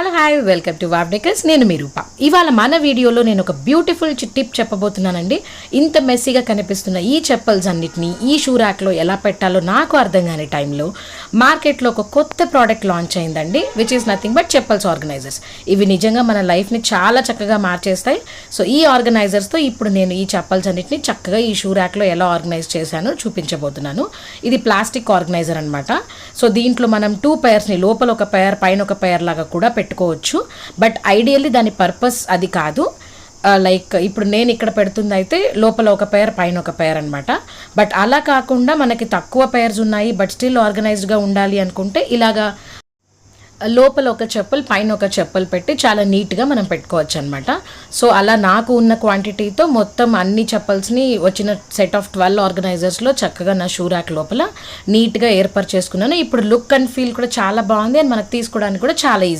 Hello hi welcome to wow decors. నేను మీ రూప. ఇవాళ మన వీడియోలో నేను ఒక బ్యూటిఫుల్ టిప్ చెప్పబోతున్నానండి. ఇంత మెస్సీగా కనిపిస్తున్న ఈ చెప్పల్స్ అన్నిటినీ ఈ షూ ర్యాక్లో ఎలా పెట్టాలో నాకు అర్థం కాని టైంలో మార్కెట్లో ఒక కొత్త ప్రోడక్ట్ లాంచ్ అయిందండి, which is nothing but chappals organisers. ఇవి నిజంగా మన లైఫ్ని చాలా చక్కగా మార్చేస్తాయి. సో ఈ ఆర్గనైజర్స్తో ఇప్పుడు నేను ఈ చెప్పల్స్ అన్నిటిని చక్కగా ఈ షూ ర్యాక్లో ఎలా ఆర్గనైజ్ చేశానో చూపించబోతున్నాను. ఇది ప్లాస్టిక్ ఆర్గనైజర్ అనమాట. సో దీంట్లో మనం 2 pairsని లోపల ఒక పేర్ పైన ఒక పేర్ లాగా కూడా పెట్టుకోవచ్చు. బట్ ఐడియల్లీ దాని పర్పస్ అది కాదు. లైక్ ఇప్పుడు నేను ఇక్కడ పెడుతుంది అయితే లోపల ఒక పేర్ పైన ఒక పేర్ అనమాట. బట్ అలా కాకుండా మనకి తక్కువ పేర్స్ ఉన్నాయి బట్ స్టిల్ ఆర్గనైజ్డ్గా ఉండాలి అనుకుంటే ఇలాగా లోపల ఒక చెప్పులు పైన ఒక చెప్పులు పెట్టి చాలా నీట్గా మనం పెట్టుకోవచ్చు అనమాట. సో అలా నాకు ఉన్న క్వాంటిటీతో మొత్తం అన్ని చెప్పల్స్ని వచ్చిన సెట్ ఆఫ్ 12 ఆర్గనైజర్స్లో చక్కగా నా షూ ర్యాక్ లోపల నీట్గా ఏర్పాటు చేసుకున్నాను. ఇప్పుడు లుక్ అండ్ ఫీల్ కూడా చాలా బాగుంది అండ్ మనకు తీసుకోవడానికి కూడా చాలా ఈజీ.